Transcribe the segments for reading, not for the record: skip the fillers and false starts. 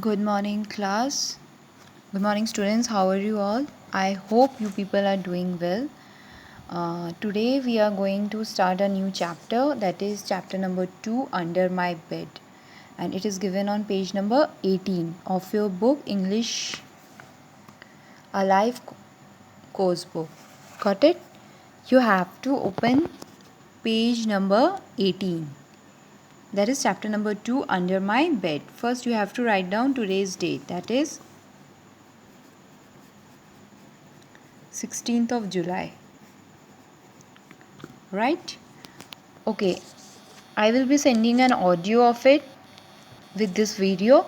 Good morning, class. Good morning, students. How are you all? I hope you people are doing well. Today we are going to start a new chapter, that is chapter number 2, Under My Bed. And it is given on page number 18 of your book, English Alive course book. Got it? You have to open page number 18. That is chapter number 2, Under My Bed. First you have to write down today's date, that is 16th of July. Right? Okay, I will be sending an audio of it with this video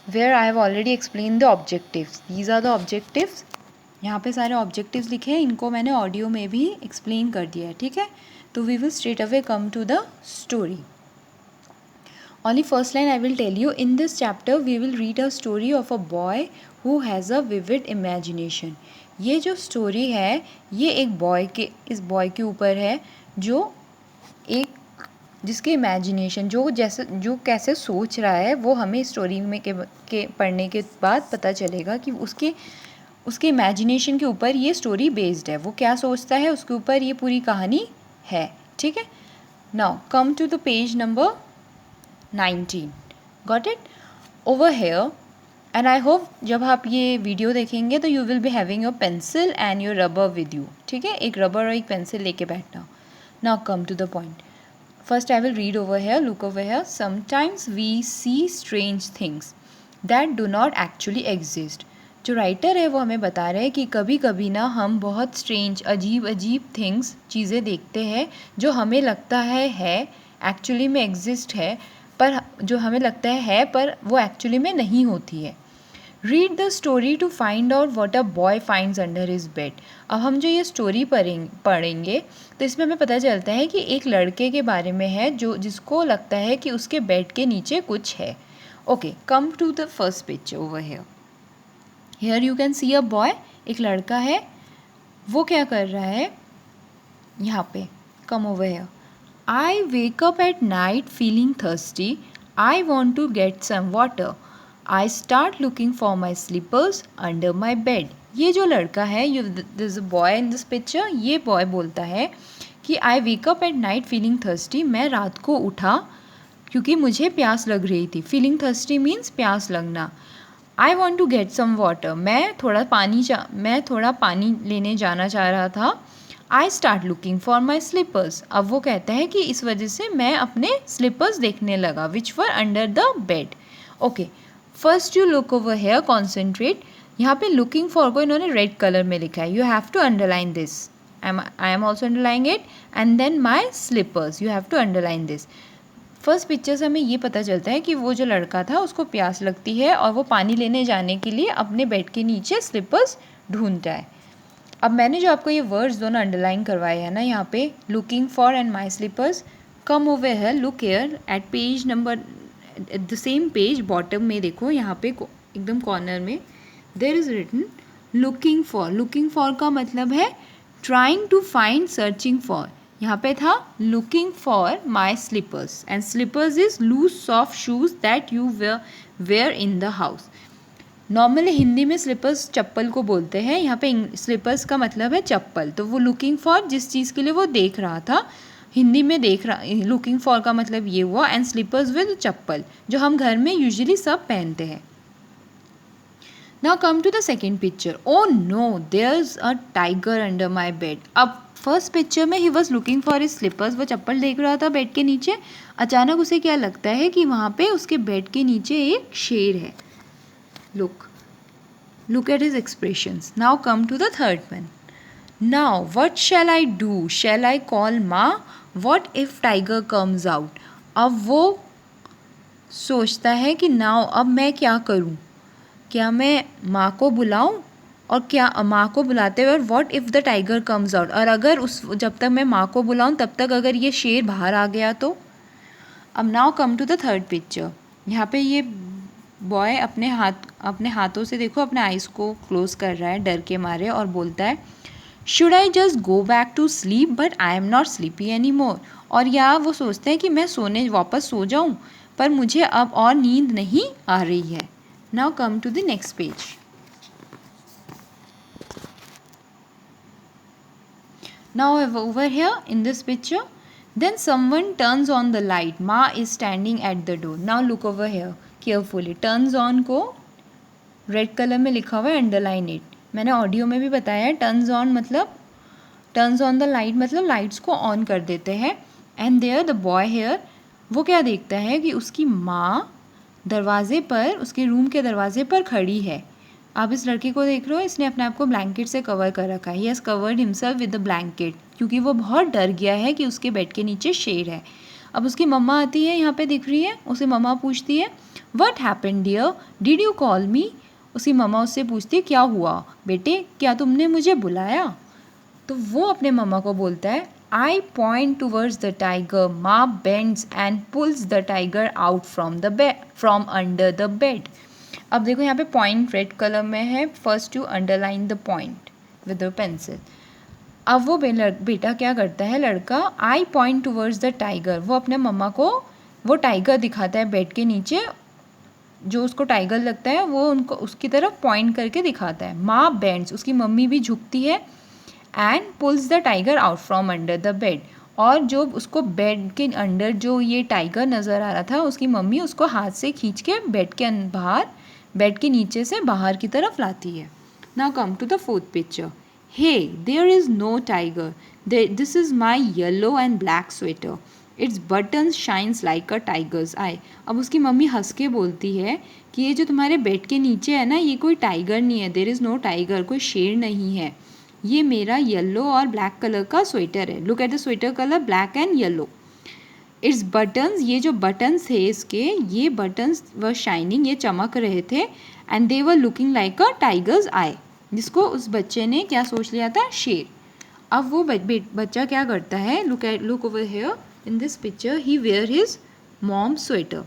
where I have already explained the objectives. These are the objectives. यहाँ पे सारे objectives लिखे हैं, इनको मैंने audio में भी explain कर दिया है. ठीक है, तो we will straight away come to the story. Only first line I will tell you. In this chapter we will read a story of a boy who has a vivid imagination. ये जो story है ये एक इस boy के ऊपर है जो एक जिसके इमेजिनेशन जो कैसे सोच रहा है वो हमें स्टोरी में के पढ़ने के बाद पता चलेगा कि उसके इमेजिनेशन के ऊपर ये स्टोरी बेस्ड है. वो क्या सोचता है उसके ऊपर ये पूरी कहानी है. ठीक है. Now come to the page number 19. Got it? Over here, and I hope जब आप ये वीडियो देखेंगे तो you will be having your pencil and your rubber with you. ठीक है, एक रबर और एक पेंसिल लेके बैठना. Now come to the point. First I will read over here. Look over here. Sometimes we see strange things that do not actually exist. जो writer है वो हमें बता रहे हैं कि कभी कभी ना हम बहुत स्ट्रेंज अजीब थिंग्स चीज़ें देखते हैं जो हमें लगता है एक्चुअली में एग्जिस्ट है, पर जो हमें लगता है पर वो एक्चुअली में नहीं होती है. Read the story to find out what a boy finds under his bed. अब हम जो ये स्टोरी पढ़ेंगे तो इसमें हमें पता चलता है कि एक लड़के के बारे में है जिसको लगता है कि उसके बेड के नीचे कुछ है. Okay, come to the first picture over here. Here you can see a boy. एक लड़का है, वो क्या कर रहा है यहाँ पे. Come over here. I wake up at night feeling thirsty. I want to get some water. I start looking for my slippers under my bed. ये जो लड़का है, this is a boy in this picture. ये boy बोलता है कि I wake up at night feeling thirsty. मैं रात को उठा क्योंकि मुझे प्यास लग रही थी. Feeling thirsty means प्यास लगना. I want to get some water. मैं थोड़ा पानी लेने जाना चाह रहा था. I start looking for my slippers. अब वो कहता है कि इस वजह से मैं अपने स्लीपर्स देखने लगा which were under the bed. Okay, first you look over here, concentrate. यहाँ पे लुकिंग फॉर को इन्होंने रेड कलर में लिखा है. You have to underline this. I am also underlining it. And then my slippers, you have to underline this. First picture से हमें ये पता चलता है कि वो जो लड़का था उसको प्यास लगती है और वो पानी लेने जाने के लिए अपने बेड के नीचे स्लीपर्स ढूंढता है. अब मैंने जो आपको ये वर्ड्स दोनों अंडरलाइन करवाए हैं ना यहाँ पे, looking for and my slippers. Come over here, look here at page number the same page bottom में देखो, यहाँ पे एकदम कॉर्नर में there is written looking for. Looking for का मतलब है trying to find, searching for. यहाँ पे था looking for my slippers and slippers is loose soft shoes that you wear in the house. Normally Hindi में स्लीपर्स चप्पल को बोलते हैं, यहाँ पे स्लीपर्स का मतलब है चप्पल. तो वो लुकिंग फॉर जिस चीज़ के लिए वो देख रहा था, हिंदी में लुकिंग फॉर का मतलब ये हुआ. एंड स्लीपर्स विद चप्पल जो हम घर में यूजुअली सब पहनते हैं. Now come to the second picture. Oh no, there is a tiger under my bed. अब फर्स्ट पिक्चर में ही was looking for his slippers, वो चप्पल देख रहा था बेड के नीचे. अचानक उसे क्या लगता है कि वहाँ पे उसके बेड के नीचे एक शेर है. Look at his expressions. Now come to the third one. Now what shall I do? Shall I call Ma? What if tiger comes out? अब वो सोचता है कि now अब मैं क्या करूँ, क्या मैं माँ को बुलाऊँ, और क्या माँ को बुलाते हुए what if the tiger comes out, और अगर जब तक मैं माँ को बुलाऊँ तब तक अगर ये शेर बाहर आ गया तो. अब now come to the third picture. यहाँ पे ये बॉय अपने हाथों से देखो अपने आइज़ को क्लोज कर रहा है डर के मारे और बोलता है should I just go back to sleep but I am not sleepy any more. और या वो सोचते हैं कि मैं वापस सो जाऊं पर मुझे अब और नींद नहीं आ रही है. Now come to the next page. Now over here in this picture, then someone turns on the light. Ma is standing at the door. Now look over here carefully. Turns on को red colour में लिखा हुआ है, underline it. मैंने audio में भी बताया है, टर्न्स ऑन मतलब टर्न्स ऑन द लाइट मतलब लाइट्स को ऑन कर देते हैं. And there the boy here, वो क्या देखता है कि उसकी माँ दरवाजे पर, उसके रूम के दरवाजे पर खड़ी है. आप इस लड़के को देख रहे हो, इसने अपने आप को ब्लैंकेट से कवर कर रखा है. He has covered himself with the blanket, क्योंकि वो बहुत डर गया है कि उसके बेड के नीचे शेर है. अब उसकी मम्मा आती है, यहाँ पे दिख रही है. उसे मम्मा पूछती है what happened dear, did you call me. उसकी मम्मा उससे पूछती है क्या हुआ बेटे, क्या तुमने मुझे बुलाया. तो वो अपने मम्मा को बोलता है I point towards the tiger. माँ bends and pulls the tiger out from under the bed. अब देखो यहाँ पे पॉइंट रेड कलर में है. First to underline the point with the pencil. अब वो बेटा क्या करता है लड़का, I point towards the tiger. वो अपने मम्मा को वो टाइगर दिखाता है बेड के नीचे. जो उसको टाइगर लगता है वो उनको उसकी तरफ पॉइंट करके दिखाता है. माँ बेंड्स, उसकी मम्मी भी झुकती है. And pulls the tiger out from under the bed. और जो उसको बेड के अंडर जो ये टाइगर नज़र आ रहा था, उसकी मम्मी उसको हाथ से खींच के बेड के बाहर, बेड के नीचे से बाहर की तरफ लाती है. Now come to the fourth picture. Hey there is no tiger, this is my yellow and black sweater. Its buttons shines like a tiger's eye. अब उसकी मम्मी हंस के बोलती है कि ये जो तुम्हारे बेड के नीचे है ना, ये कोई टाइगर नहीं है. देयर इज़ नो टाइगर, कोई शेर नहीं है. ये मेरा येलो और ब्लैक कलर का स्वेटर है. Look at the sweater colour, black and yellow. It's buttons, ये जो बटन्स थे इसके, ये बटन्स वर शाइनिंग, ये चमक रहे थे. And they were looking like a tiger's eye. जिसको उस बच्चे ने क्या सोच लिया था, शेर. अब वो बच्चा क्या करता है, look over here in this picture, he wear his mom sweater.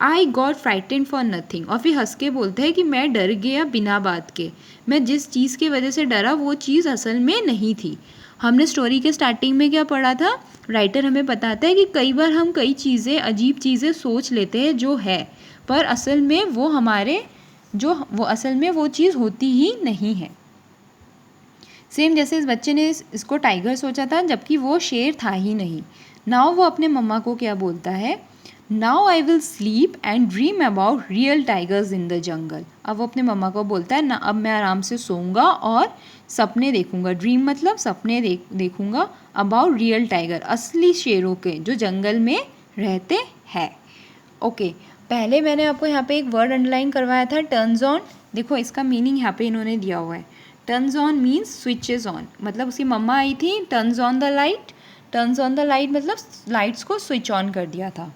I got frightened for nothing. और फिर हंस के बोलता है कि मैं डर गया बिना बात के. मैं जिस चीज़ की वजह से डरा वो चीज़ असल में नहीं थी. हमने स्टोरी के स्टार्टिंग में क्या पढ़ा था, राइटर हमें बताता है कि कई बार हम कई चीज़ें, अजीब चीज़ें सोच लेते हैं जो है, पर असल में वो असल में वो चीज़ होती ही नहीं है. सेम जैसे इस बच्चे ने इसको टाइगर सोचा था, जबकि वो शेर था ही नहीं. नाउ वो अपने मम्मा को क्या बोलता है, now I will sleep and dream about real tigers in the jungle. अब वो अपने मम्मा को बोलता है ना, अब मैं आराम से सोऊंगा और सपने देखूंगा. ड्रीम मतलब सपने देखूंगा. अबाउट रियल टाइगर, असली शेरों के जो जंगल में रहते हैं. ओके, पहले मैंने आपको यहाँ पे एक वर्ड अंडरलाइन करवाया था, टर्न्स ऑन. देखो इसका मीनिंग यहाँ पे इन्होंने दिया हुआ है. Turns on means switches on. मतलब उसकी मम्मा आई थी, turns on the light. Turns on the light मतलब लाइट्स को स्विच ऑन कर दिया था.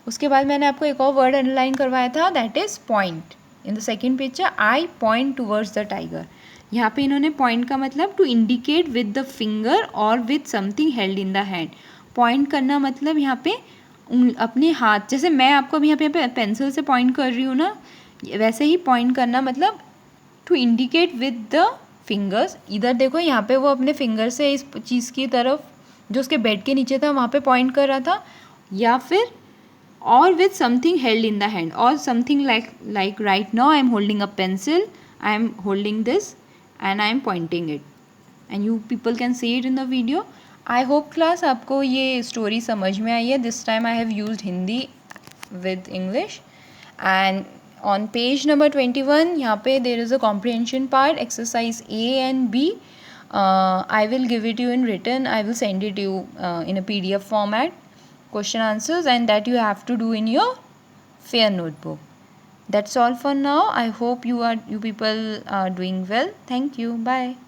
उसके बाद मैंने आपको एक और वर्ड अंडरलाइन करवाया था, that is point. In the second picture, I point towards the tiger. यहाँ पे इन्होंने पॉइंट का मतलब to indicate with the finger और with something held in the hand. Point करना मतलब यहाँ पे अपने हाथ, जैसे मैं आपको अभी यहाँ पे पेंसिल से पॉइंट कर रही हूँ ना, वैसे ही पॉइंट करना मतलब to indicate with the fingers. इधर देखो यहाँ पे वो अपने फिंगर से इस चीज़ की तरफ जो उसके बेड के नीचे था वहाँ पे पॉइंट कर रहा था. या फिर or with something held in the hand, or something like right now I am holding a pencil, I am holding this and I am pointing it, and you people can see it in the video. I hope class आपको ये story समझ में आई है. This time I have used Hindi with English. And on page number 21 यहाँ पे there is a comprehension part, exercise A and B. I will give it to you in written. I will send it to you in a PDF format, question answers, and that you have to do in your fair notebook. That's all for now. I hope you people are doing well. Thank you. Bye.